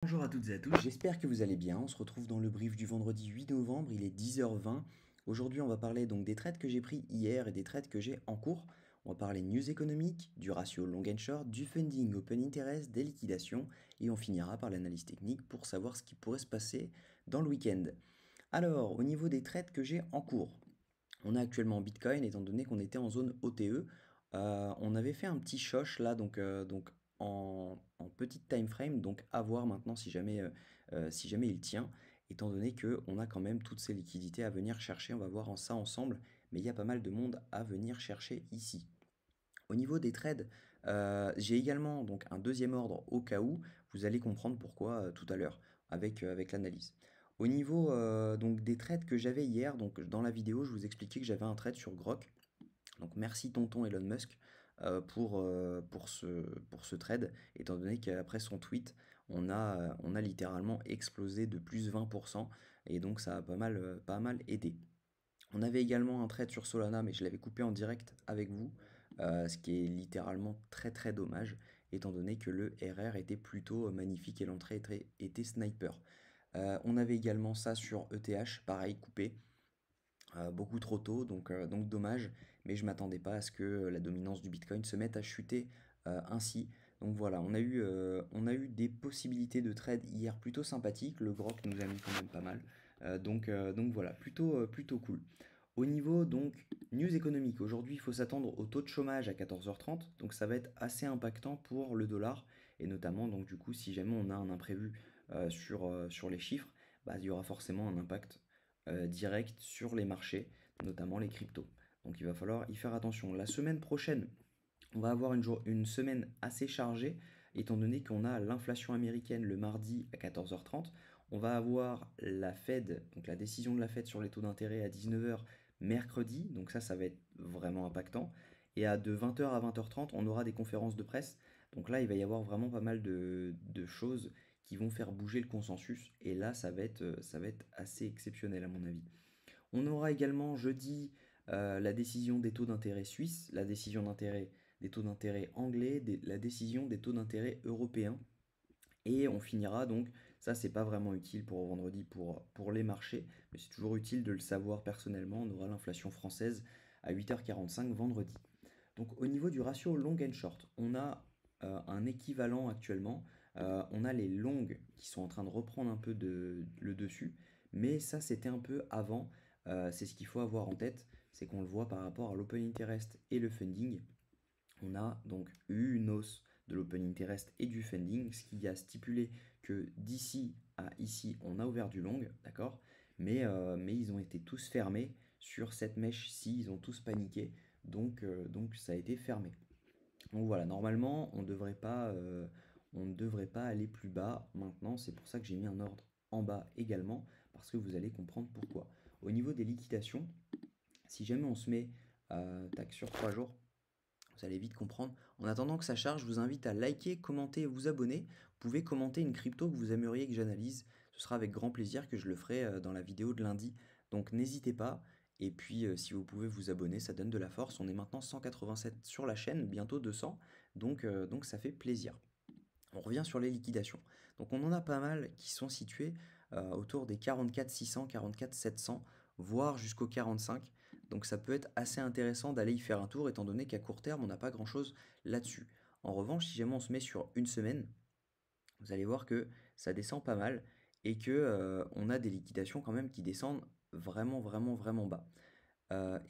Bonjour à toutes et à tous, j'espère que vous allez bien. On se retrouve dans le brief du vendredi 8 novembre, il est 10h20. Aujourd'hui, on va parler donc des trades que j'ai pris hier et des trades que j'ai en cours. On va parler news économique, du ratio long and short, du funding open interest, des liquidations et on finira par l'analyse technique pour savoir ce qui pourrait se passer dans le week-end. Alors, au niveau des trades que j'ai en cours, on a actuellement Bitcoin, étant donné qu'on était en zone OTE, on avait fait un petit choche là, donc en petite time frame, donc à voir maintenant si jamais il tient, étant donné qu'on a quand même toutes ces liquidités à venir chercher, on va voir ça ensemble, mais il y a pas mal de monde à venir chercher ici. Au niveau des trades, j'ai également donc un deuxième ordre au cas où, vous allez comprendre pourquoi tout à l'heure avec l'analyse. Au niveau donc des trades que j'avais hier, donc dans la vidéo, je vous expliquais que j'avais un trade sur Grok. Donc merci tonton Elon Musk pour ce trade, étant donné qu'après son tweet, on a littéralement explosé de plus 20%, et donc ça a pas mal aidé. On avait également un trade sur Solana, mais je l'avais coupé en direct avec vous, ce qui est littéralement très très dommage, étant donné que le RR était plutôt magnifique et l'entrée était sniper. On avait également ça sur ETH, pareil, coupé, beaucoup trop tôt, donc dommage, mais je m'attendais pas à ce que la dominance du Bitcoin se mette à chuter ainsi. Donc voilà, on a eu des possibilités de trade hier plutôt sympathiques, le Grok nous a mis quand même pas mal. Donc voilà, plutôt cool. Au niveau donc news économique, aujourd'hui il faut s'attendre au taux de chômage à 14h30, donc ça va être assez impactant pour le dollar, et notamment donc du coup si jamais on a un imprévu sur les chiffres, bah, il y aura forcément un impact direct sur les marchés, notamment les cryptos. Donc il va falloir y faire attention. La semaine prochaine, on va avoir une semaine assez chargée, étant donné qu'on a l'inflation américaine le mardi à 14h30. On va avoir la Fed, donc la décision de la Fed sur les taux d'intérêt à 19h mercredi, donc ça va être vraiment impactant. Et de 20h à 20h30, on aura des conférences de presse. Donc là, il va y avoir vraiment pas mal de choses qui vont faire bouger le consensus. Et là, ça va être assez exceptionnel à mon avis. On aura également jeudi la décision des taux d'intérêt suisses, la décision des taux d'intérêt anglais, la décision des taux d'intérêt européens. Et on finira donc, ça c'est pas vraiment utile pour vendredi pour les marchés, mais c'est toujours utile de le savoir personnellement, on aura l'inflation française à 8h45 vendredi. Donc au niveau du ratio long and short, on a un équivalent actuellement. On a les longues qui sont en train de reprendre un peu le dessus, mais ça c'était un peu avant. C'est ce qu'il faut avoir en tête, c'est qu'on le voit par rapport à l'open interest et le funding. On a donc eu une hausse de l'open interest et du funding, ce qui a stipulé que d'ici à ici, on a ouvert du long, d'accord, mais ils ont été tous fermés sur cette mèche-ci, ils ont tous paniqué, donc ça a été fermé. Donc voilà, normalement, on ne devrait pas aller plus bas maintenant, c'est pour ça que j'ai mis un ordre en bas également, parce que vous allez comprendre pourquoi. Au niveau des liquidations, si jamais on se met tac, sur 3 jours, vous allez vite comprendre. En attendant que ça charge, je vous invite à liker, commenter et vous abonner. Vous pouvez commenter une crypto que vous aimeriez que j'analyse. Ce sera avec grand plaisir que je le ferai dans la vidéo de lundi. Donc n'hésitez pas. Et puis si vous pouvez vous abonner, ça donne de la force. On est maintenant 187 sur la chaîne, bientôt 200. Donc ça fait plaisir. On revient sur les liquidations. Donc on en a pas mal qui sont situés autour des 44 600, 44 700, voire jusqu'au 45. Donc ça peut être assez intéressant d'aller y faire un tour, étant donné qu'à court terme, on n'a pas grand-chose là-dessus. En revanche, si jamais on se met sur une semaine, vous allez voir que ça descend pas mal et que on a des liquidations quand même qui descendent vraiment bas.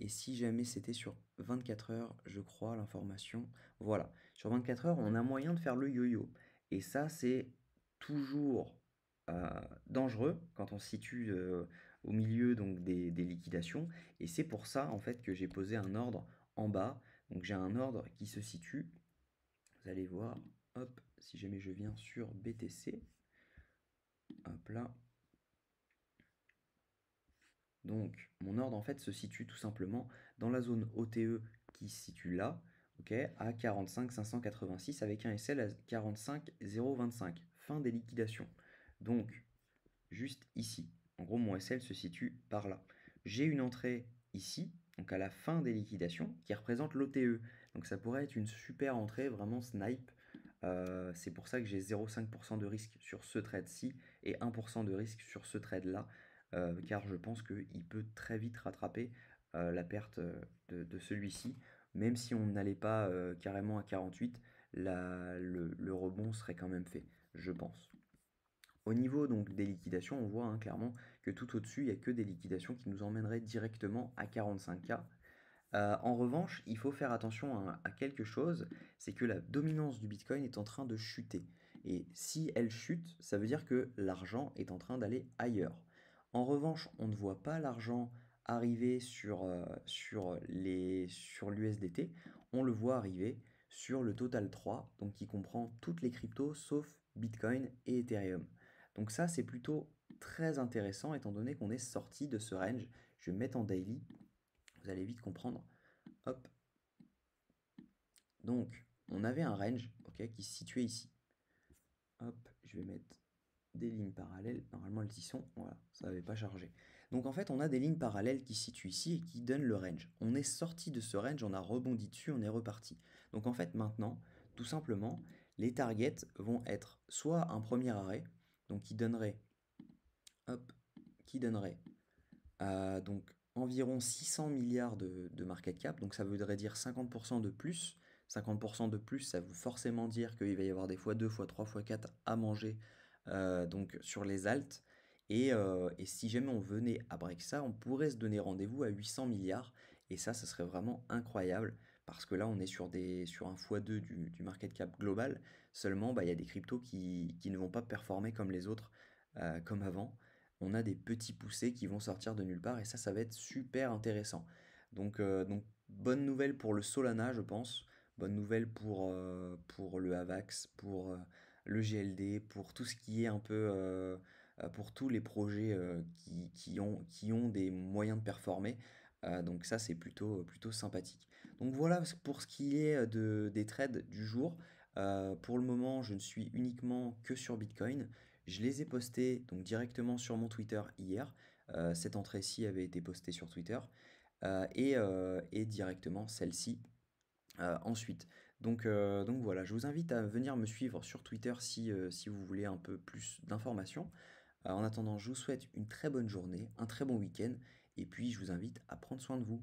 Et si jamais c'était sur 24 heures, je crois, l'information. Voilà, sur 24 heures, on a moyen de faire le yo-yo. Et ça, c'est toujours dangereux quand on se situe au milieu donc, des liquidations. Et c'est pour ça, en fait, que j'ai posé un ordre en bas. Donc j'ai un ordre qui se situe, vous allez voir, hop, si jamais je viens sur BTC, hop là. Donc, mon ordre en fait se situe tout simplement dans la zone OTE qui se situe là, ok, à 45 586 avec un SL à 45 025. Fin des liquidations. Donc, juste ici. En gros, mon SL se situe par là. J'ai une entrée ici, donc à la fin des liquidations, qui représente l'OTE. Donc, ça pourrait être une super entrée, vraiment snipe, C'est pour ça que j'ai 0,5% de risque sur ce trade-ci et 1% de risque sur ce trade-là, car je pense qu'il peut très vite rattraper la perte de celui-ci. Même si on n'allait pas carrément à 48, le rebond serait quand même fait, je pense. Au niveau donc des liquidations, on voit hein, clairement que tout au-dessus, il n'y a que des liquidations qui nous emmèneraient directement à 45K. En revanche, il faut faire attention à quelque chose, c'est que la dominance du Bitcoin est en train de chuter. Et si elle chute, ça veut dire que l'argent est en train d'aller ailleurs. En revanche, on ne voit pas l'argent arriver sur l'USDT, on le voit arriver sur le Total 3, donc qui comprend toutes les cryptos sauf Bitcoin et Ethereum. Donc ça, c'est plutôt très intéressant étant donné qu'on est sorti de ce range. Je vais me mettre en daily, vous allez vite comprendre. Hop. Donc, on avait un range ok, qui se situait ici. Hop, je vais mettre des lignes parallèles. Normalement, elles y sont. Voilà, ça n'avait pas chargé. Donc, en fait, on a des lignes parallèles qui se situent ici et qui donnent le range. On est sorti de ce range, on a rebondi dessus, on est reparti. Donc, en fait, maintenant, tout simplement, les targets vont être soit un premier arrêt, donc qui donnerait, hop, qui donnerait donc environ 600 milliards de market cap, donc ça voudrait dire 50% de plus. 50% de plus, ça veut forcément dire qu'il va y avoir des x2, x3, x4 à manger donc sur les alts. Et si jamais on venait à break ça, on pourrait se donner rendez-vous à 800 milliards. Et ça serait vraiment incroyable parce que là, on est sur un x2 du market cap global. Seulement, bah, il y a des cryptos qui ne vont pas performer comme les autres, comme avant. On a des petits poussés qui vont sortir de nulle part et ça va être super intéressant. Donc bonne nouvelle pour le Solana, je pense. Bonne nouvelle pour le AVAX, pour le GLD, pour tout ce qui est un peu, pour tous les projets qui ont des moyens de performer. Donc ça, c'est plutôt sympathique. Donc voilà pour ce qui est des trades du jour. Pour le moment, je ne suis uniquement que sur Bitcoin. Je les ai postés donc directement sur mon Twitter hier. Cette entrée-ci avait été postée sur Twitter et directement celle-ci ensuite. Donc voilà, je vous invite à venir me suivre sur Twitter si vous voulez un peu plus d'informations. En attendant, je vous souhaite une très bonne journée, un très bon week-end et puis je vous invite à prendre soin de vous.